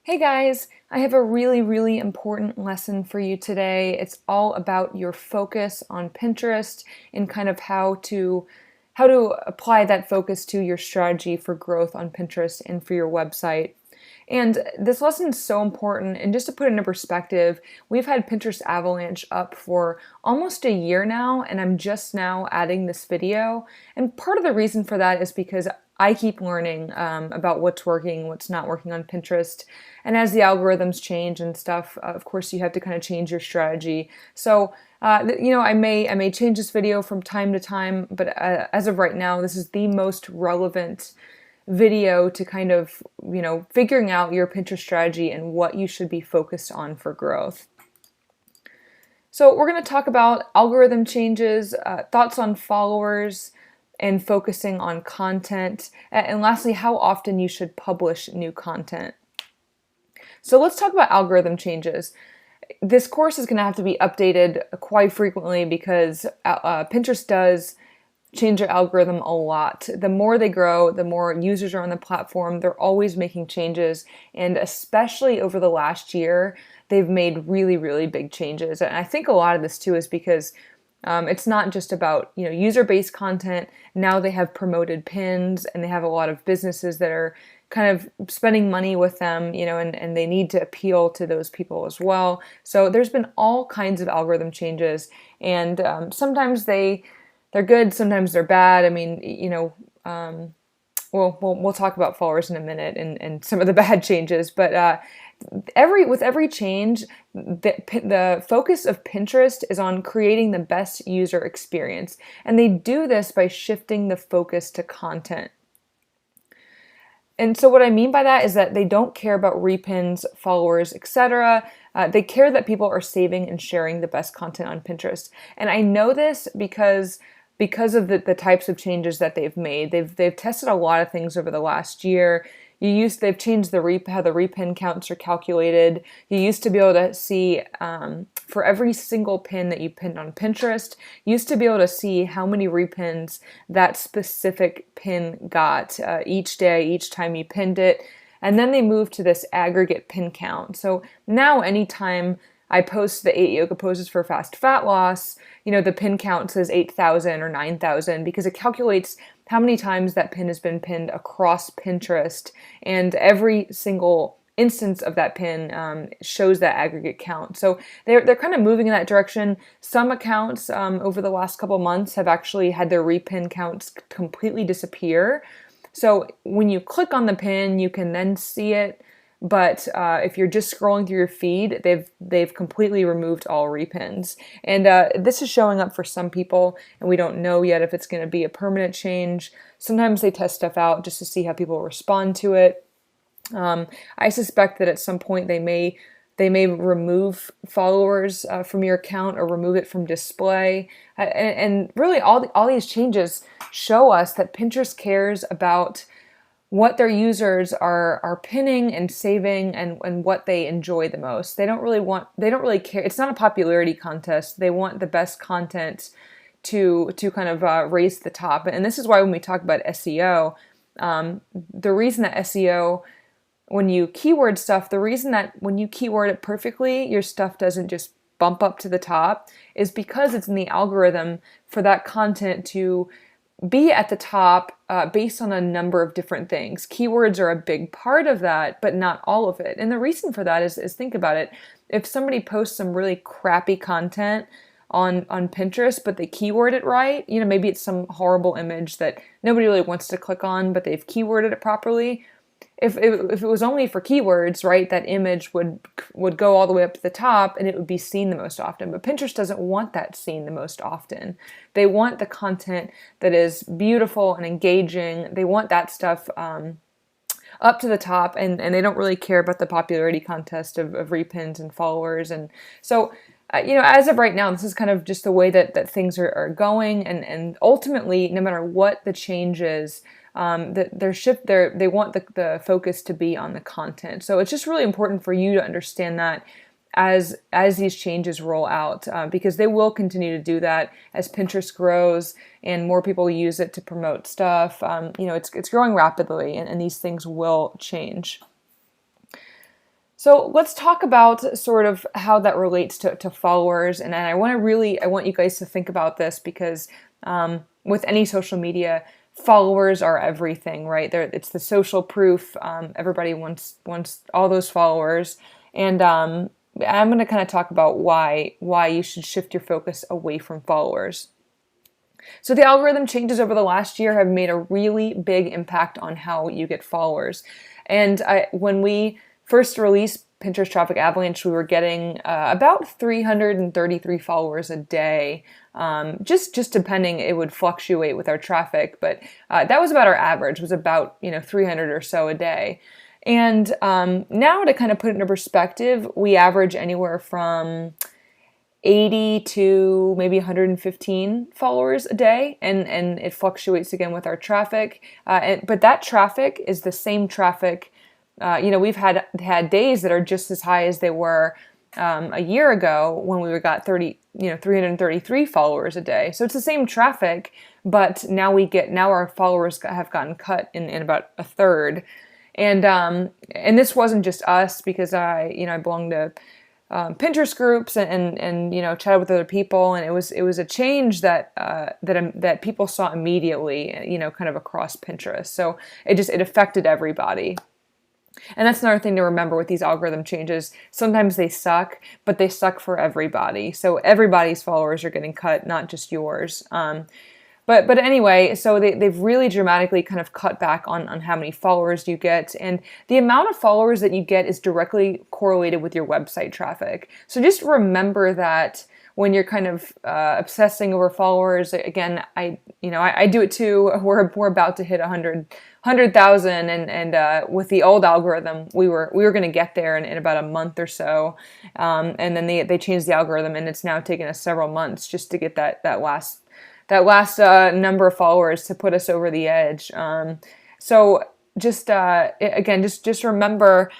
Hey guys, I have a really important lesson for you today. It's all about your focus on Pinterest and kind of how to apply that focus to your strategy for growth on Pinterest and for your website. And this lesson is so important. And just to put it into perspective, we've had Pinterest Avalanche up for almost a year now, and I'm just now adding this video. And part of the reason for that is because I keep learning about what's working, what's not working on Pinterest. And as the algorithms change and stuff, of course, you have to kind of change your strategy. So, I may change this video from time to time, but as of right now, this is the most relevant video to kind of, figuring out your Pinterest strategy and what you should be focused on for growth. So we're going to talk about algorithm changes, thoughts on followers, and focusing on content, and lastly, how often you should publish new content. So let's talk about algorithm changes. This course is going to have to be updated quite frequently because Pinterest does change their algorithm a lot. The more they grow, the more users are on the platform. They're always making changes, and especially over the last year, they've made really big changes. And I think a lot of this too is because it's not just about user-based content. Now they have promoted pins, and they have a lot of businesses that are kind of spending money with them, and they need to appeal to those people as well. So there's been all kinds of algorithm changes, and sometimes they're good, sometimes they're bad. I mean, we'll talk about followers in a minute and some of the bad changes, but with every change, the focus of Pinterest is on creating the best user experience, and they do this by shifting the focus to content. And so what I mean by that is that they don't care about repins, followers, etc. They care that people are saving and sharing the best content on Pinterest. And I know this because of the types of changes that they've made. They've tested a lot of things over the last year. They've changed how the repin counts are calculated. You used to be able to see for every single pin that you pinned on Pinterest, you used to be able to see how many repins that specific pin got each day, each time you pinned it. And then they moved to this aggregate pin count. So now anytime I post the 8 yoga poses for fast fat loss, the pin count says 8,000 or 9,000 because it calculates how many times that pin has been pinned across Pinterest, and every single instance of that pin shows that aggregate count. So they're kind of moving in that direction. Some accounts over the last couple months have actually had their repin counts completely disappear. So when you click on the pin, you can then see it. But if you're just scrolling through your feed, they've completely removed all repins. And this is showing up for some people, and we don't know yet if it's going to be a permanent change. Sometimes they test stuff out just to see how people respond to it. I suspect that at some point they may remove followers from your account or remove it from display. And really, all these changes show us that Pinterest cares about what their users are pinning and saving and what they enjoy the most. They don't really care. It's not a popularity contest. They want the best content to kind of raise the top. And this is why when we talk about SEO, the reason that SEO, when you keyword stuff, the reason that when you keyword it perfectly, your stuff doesn't just bump up to the top is because it's in the algorithm for that content to be at the top based on a number of different things. Keywords are a big part of that, but not all of it. And the reason for that is think about it. If somebody posts some really crappy content on Pinterest, but they keyword it right, maybe it's some horrible image that nobody really wants to click on, but they've keyworded it properly. If it was only for keywords, right, that image would go all the way up to the top and it would be seen the most often. But Pinterest doesn't want that seen the most often. They want the content that is beautiful and engaging. They want that stuff up to the top, and they don't really care about the popularity contest of repins and followers. And so, as of right now, this is kind of just the way that things are going. And ultimately, no matter what the change is, they want the focus to be on the content. So it's just really important for you to understand that as these changes roll out, because they will continue to do that as Pinterest grows and more people use it to promote stuff. It's growing rapidly, and these things will change. So let's talk about sort of how that relates to followers. And I want you guys to think about this because with any social media, followers are everything, right? It's the social proof. Everybody wants all those followers. And I'm going to kind of talk about why you should shift your focus away from followers. So the algorithm changes over the last year have made a really big impact on how you get followers. And when we first released Pinterest Traffic Avalanche, we were getting about 333 followers a day. Just depending, it would fluctuate with our traffic, but that was about our average, was about 300 or so a day. And now to kind of put it into perspective, we average anywhere from 80 to maybe 115 followers a day, and it fluctuates again with our traffic. But that traffic is the same traffic. We've had days that are just as high as they were a year ago when we got 333 followers a day. So it's the same traffic, but now our followers have gotten cut in about a third. And this wasn't just us, because I belong to Pinterest groups and chatted with other people, and it was a change that people saw immediately, kind of across Pinterest. So it affected everybody. And that's another thing to remember with these algorithm changes. Sometimes they suck, but they suck for everybody. So everybody's followers are getting cut, not just yours. But anyway, so they've really dramatically kind of cut back on how many followers you get. And the amount of followers that you get is directly correlated with your website traffic. So just remember that when you're kind of obsessing over followers. Again, I do it too. We're about to hit 100,000, and with the old algorithm, we were going to get there in about a month or so. And then they changed the algorithm, and it's now taken us several months just to get that last number of followers to put us over the edge. So just remember,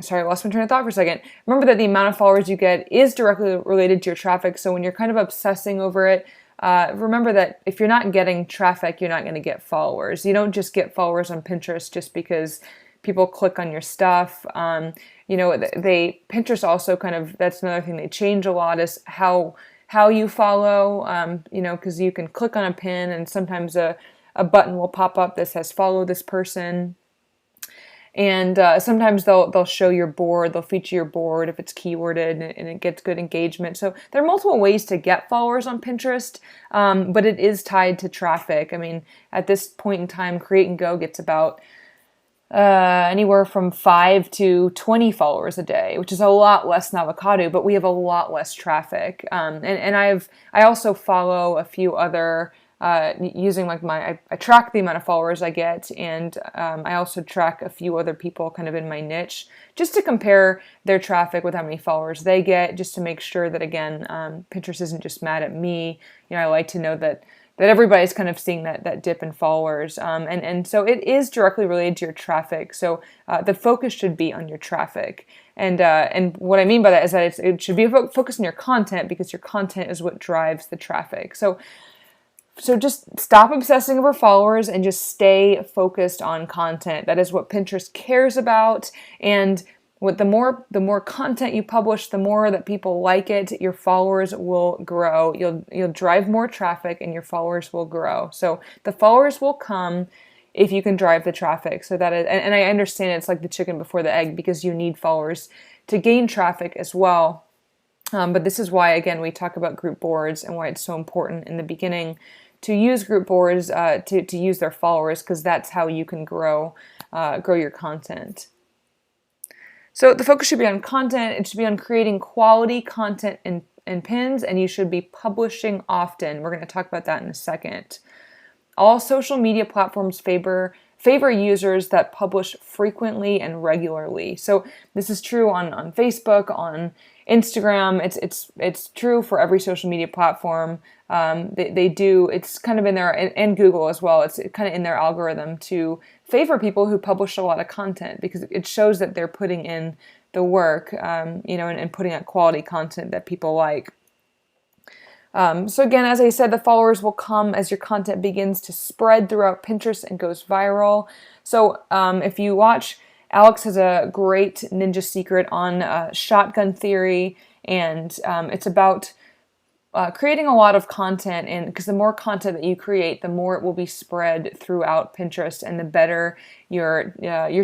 sorry, I lost my train of thought for a second. Remember that the amount of followers you get is directly related to your traffic. So when you're kind of obsessing over it, remember that if you're not getting traffic, you're not going to get followers. You don't just get followers on Pinterest just because people click on your stuff. Pinterest also kind of, that's another thing they change a lot, is how you follow, because you can click on a pin and sometimes a button will pop up that says follow this person. And sometimes they'll show your board, they'll feature your board if it's keyworded and it gets good engagement. So there are multiple ways to get followers on Pinterest, but it is tied to traffic. I mean, at this point in time, Create and Go gets about anywhere from 5 to 20 followers a day, which is a lot less than Avocado, but we have a lot less traffic. And I also follow a few other using I track the amount of followers I get, and I also track a few other people kind of in my niche, just to compare their traffic with how many followers they get, just to make sure that, again, Pinterest isn't just mad at me. I like to know that everybody's kind of seeing that dip in followers. And so it is directly related to your traffic. So the focus should be on your traffic. And what I mean by that is that it should be focused on your content, because your content is what drives the traffic. So just stop obsessing over followers and just stay focused on content. That is what Pinterest cares about. And the more content you publish, the more that people like it, your followers will grow. You'll drive more traffic, and your followers will grow. So the followers will come if you can drive the traffic. So that is, and I understand it's like the chicken before the egg, because you need followers to gain traffic as well. But this is why, again, we talk about group boards and why it's so important in the beginning to use group boards, to use their followers, because that's how you can grow your content. So the focus should be on content. It should be on creating quality content and pins, and you should be publishing often. We're going to talk about that in a second. All social media platforms favor users that publish frequently and regularly. So this is true on Facebook, on Instagram. It's true for every social media platform. They do. It's kind of in there, and Google as well. It's kind of in their algorithm to favor people who publish a lot of content, because it shows that they're putting in the work, and putting out quality content that people like. So again, as I said, the followers will come as your content begins to spread throughout Pinterest and goes viral. So if you watch Alex has a great ninja secret on shotgun theory, and it's about creating a lot of content, and because the more content that you create, the more it will be spread throughout Pinterest, and the better your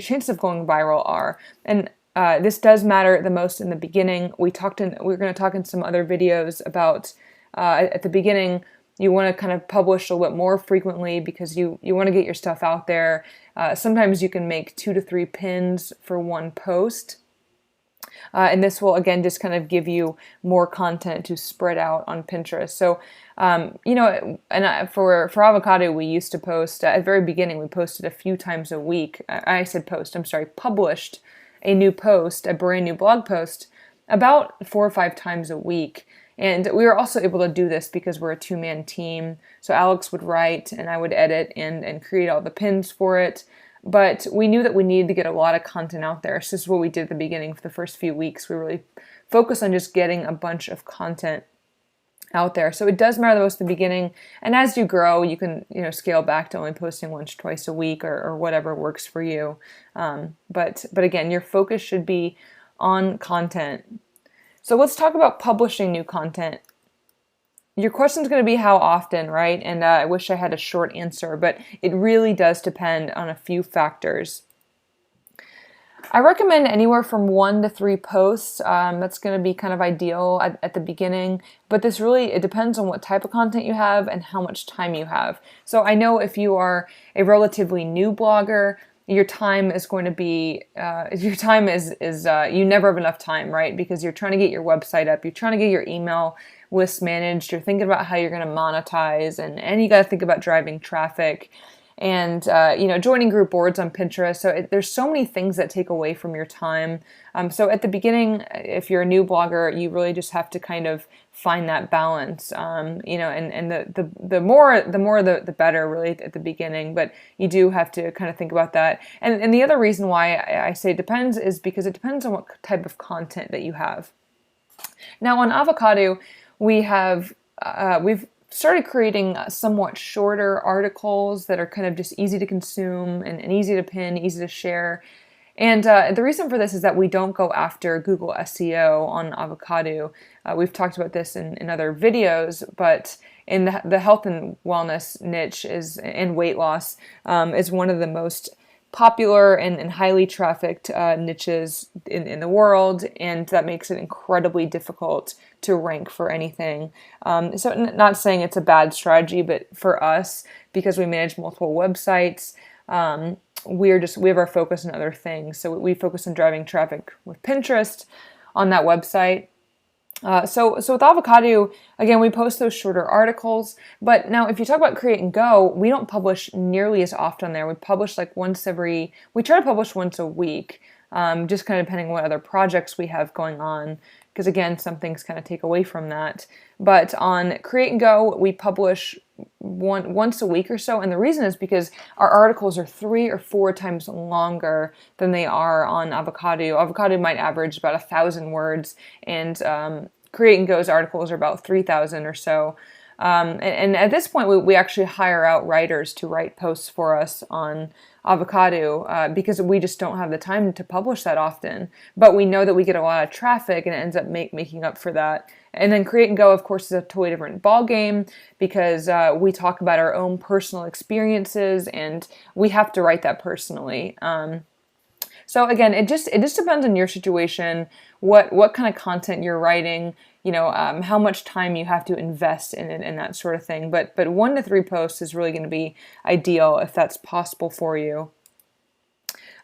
chances of going viral are. And this does matter the most in the beginning. We're going to talk in some other videos about at the beginning. You want to kind of publish a little bit more frequently because you want to get your stuff out there. Sometimes you can make 2 to 3 pins for one post. And this will, again, just kind of give you more content to spread out on Pinterest. So, for Avocado, we used to post, at the very beginning, we posted a few times a week. Published a new post, a brand new blog post, about 4 or 5 times a week. And we were also able to do this because we're a 2-man team. So Alex would write and I would edit and create all the pins for it. But we knew that we needed to get a lot of content out there. So this is what we did at the beginning. For the first few weeks, we really focused on just getting a bunch of content out there. So it does matter the most in the beginning. And as you grow, you can scale back to only posting once, twice a week, or whatever works for you. But again, your focus should be on content. So let's talk about publishing new content. Your question is going to be how often, right? And I wish I had a short answer, but it really does depend on a few factors. I recommend anywhere from 1 to 3 posts. That's going to be kind of ideal at the beginning, but it depends on what type of content you have and how much time you have. So I know if you are a relatively new blogger, your time is going to be, you never have enough time, right? Because you're trying to get your website up, you're trying to get your email lists managed, you're thinking about how you're going to monetize, and you got to think about driving traffic and joining group boards on Pinterest. So there's so many things that take away from your time. So at the beginning, if you're a new blogger, you really just have to kind of find that balance. And the more the better, really, at the beginning. But you do have to kind of think about that. And the other reason why I say it depends is because it depends on what type of content that you have. Now on Avocado, we've started creating somewhat shorter articles that are kind of just easy to consume and easy to pin, easy to share. And the reason for this is that we don't go after Google SEO on Avocado. We've talked about this in other videos, but in the health and wellness niche and weight loss is one of the most popular and highly trafficked niches in the world, and that makes it incredibly difficult to rank for anything. So not saying it's a bad strategy, but for us, because we manage multiple websites, we have our focus on other things. So we focus on driving traffic with Pinterest on that website. So with Avocado, again, we post those shorter articles, but now if you talk about Create and Go, we don't publish nearly as often there. We try to publish once a week, just kind of depending on what other projects we have going on, because again, some things kind of take away from that. But on Create and Go, we publish once a week or so, and the reason is because our articles are 3 or 4 times longer than they are on Avocado. Avocado might average about 1,000 words, and Create and Go's articles are about 3,000 or so. And at this point, we actually hire out writers to write posts for us on Avocado because we just don't have the time to publish that often. But we know that we get a lot of traffic, and it ends up making up for that. And then Create and Go, of course, is a totally different ballgame because we talk about our own personal experiences, and we have to write that personally. So again, it just depends on your situation, what kind of content you're writing, how much time you have to invest in it and that sort of thing. But 1 to 3 posts is really going to be ideal if that's possible for you.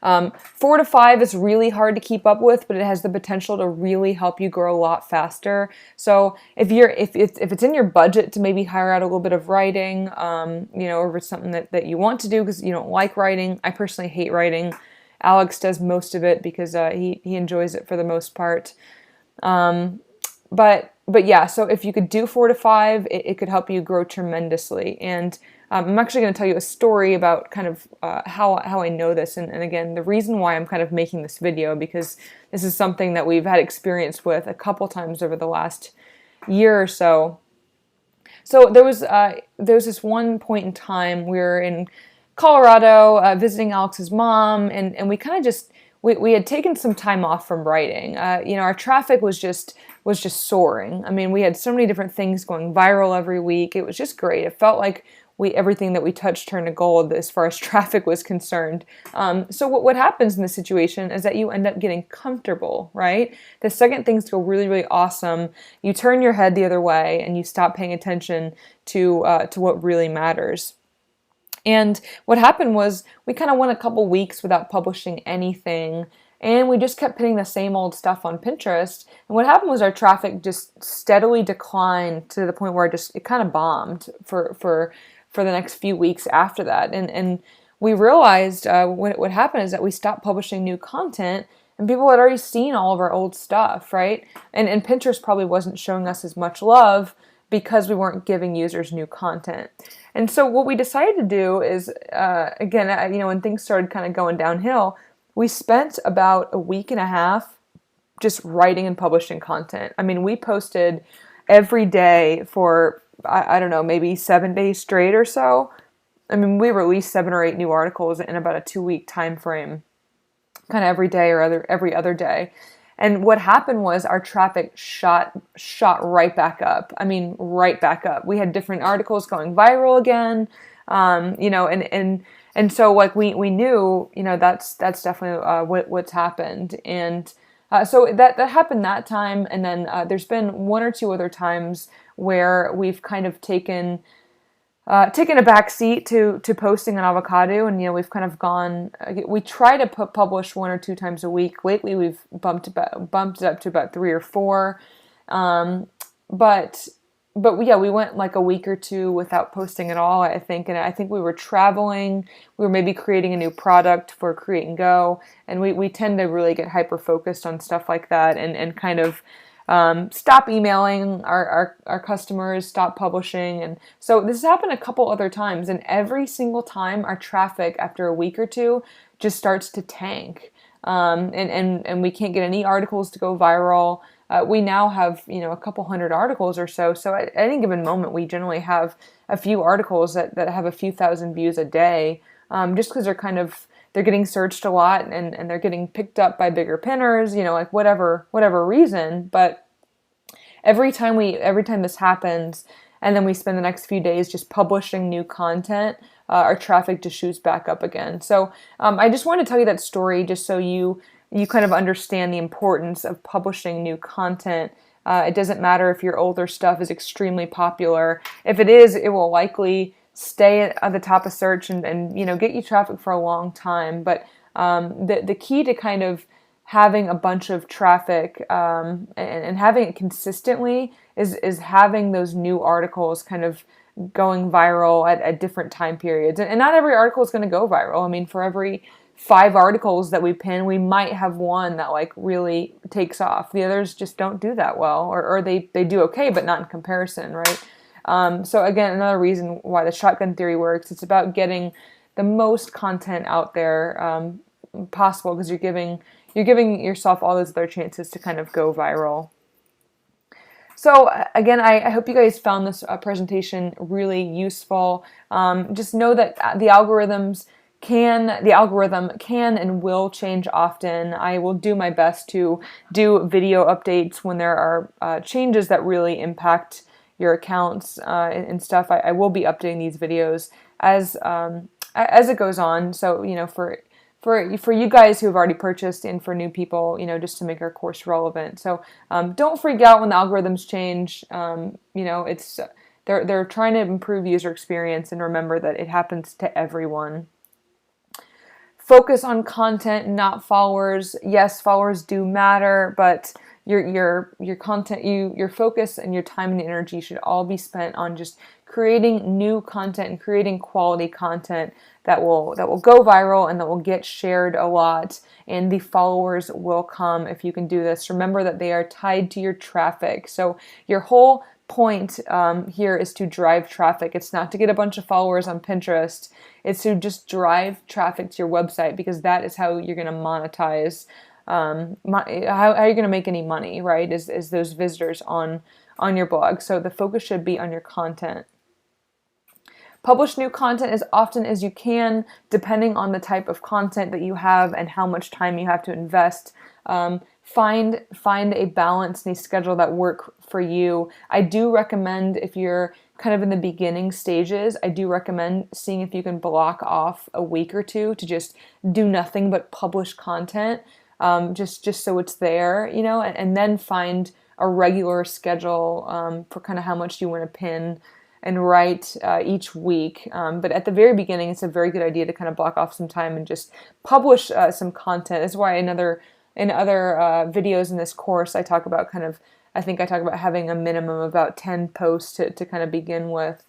4 to 5 is really hard to keep up with, but it has the potential to really help you grow a lot faster. So if it's in your budget to maybe hire out a little bit of writing, or if it's something that you want to do because you don't like writing. I personally hate writing. Alex does most of it because he enjoys it for the most part. But yeah, so if you could do 4 to 5, it could help you grow tremendously. And I'm actually going to tell you a story about kind of how I know this. And again, the reason why I'm kind of making this video, because this is something that we've had experience with a couple times over the last year or so. So there was this one point in time we were in Colorado, visiting Alex's mom, and we kind of just we had taken some time off from writing. Our traffic was just soaring. I mean, we had so many different things going viral every week. It was just great. It felt like everything that we touched turned to gold as far as traffic was concerned. So what happens in this situation is that you end up getting comfortable, right? The second things go really, really awesome, you turn your head the other way and you stop paying attention to what really matters. And what happened was we kind of went a couple weeks without publishing anything, and we just kept putting the same old stuff on Pinterest. And what happened was our traffic just steadily declined to the point where it kind of bombed for the next few weeks after that. And we realized what happened is that we stopped publishing new content, and people had already seen all of our old stuff, right? And Pinterest probably wasn't showing us as much love because we weren't giving users new content. And so what we decided to do is, when things started kind of going downhill, we spent about a week and a half just writing and publishing content. I mean, we posted every day for, I don't know, maybe 7 days straight or so. I mean, we released 7 or 8 new articles in about a 2-week time frame, kind of every day or every other day. And what happened was our traffic shot right back up. I mean, right back up. We had different articles going viral again, and so like we knew, that's definitely what's happened. And so that happened that time. And then there's been 1 or 2 other times where we've kind of taken a back seat to posting on Avocado, and we've kind of gone. We try to publish 1 or 2 times a week. Lately, we've bumped it up to about 3 or 4, but yeah, we went like a week or 2 without posting at all, I think, and I think we were traveling. We were maybe creating a new product for Create and Go, and we tend to really get hyper focused on stuff like that, and kind of. Stop emailing our customers, stop publishing. And so this has happened a couple other times, and every single time our traffic after a week or 2 just starts to tank. And we can't get any articles to go viral. We now have, a couple hundred articles or so. So at any given moment, we generally have a few articles that have a few thousand views a day, just because they're getting searched a lot, and they're getting picked up by bigger pinners, like whatever reason. But every time this happens, and then we spend the next few days just publishing new content, our traffic just shoots back up again. So I just want to tell you that story just so you kind of understand the importance of publishing new content. It doesn't matter if your older stuff is extremely popular. If it is, it will likely stay at the top of search and get you traffic for a long time. But the key to kind of having a bunch of traffic and having it consistently is having those new articles kind of going viral at different time periods. And not every article is going to go viral. I mean, for every 5 articles that we pin, we might have 1 that like really takes off. The others just don't do that well, or they do okay, but not in comparison, right? So again, another reason why the shotgun theory works. It's about getting the most content out there possible, because you're giving yourself all those other chances to kind of go viral. So again, I hope you guys found this presentation really useful. Just know that the algorithm can and will change often. I will do my best to do video updates when there are changes that really impact your accounts and stuff. I will be updating these videos as it goes on. So for you guys who have already purchased, and for new people, just to make our course relevant. So don't freak out when the algorithms change. It's they're trying to improve user experience, and remember that it happens to everyone. Focus on content, not followers. Yes, followers do matter, but your content, your focus and your time and energy should all be spent on just creating new content and creating quality content that will go viral and that will get shared a lot, and the followers will come if you can do this. Remember that they are tied to your traffic. So your whole point here is to drive traffic. It's not to get a bunch of followers on Pinterest. It's to just drive traffic to your website, because that is how you're going to monetize. How are you going to make any money, right? Is those visitors on your blog. So the focus should be on your content. Publish new content as often as you can, depending on the type of content that you have and how much time you have to invest. Find a balance and a schedule that work for you. I do recommend, if you're kind of in the beginning stages, I do recommend seeing if you can block off a week or two to just do nothing but publish content, just so it's there, and then find a regular schedule for kind of how much you want to pin and write each week. But at the very beginning, it's a very good idea to kind of block off some time and just publish some content. That's why in other videos in this course, I talk about having a minimum of about 10 posts to kind of begin with.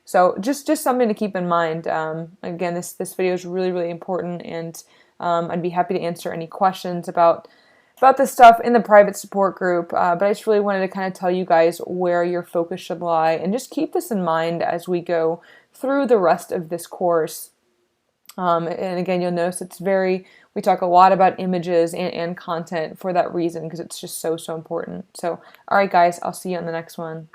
So just something to keep in mind. Again, this video is really, really important, and I'd be happy to answer any questions about this stuff in the private support group, but I just really wanted to kind of tell you guys where your focus should lie, and just keep this in mind as we go through the rest of this course. And again, you'll notice we talk a lot about images and content for that reason, because it's just so important. So, all right, guys, I'll see you on the next one.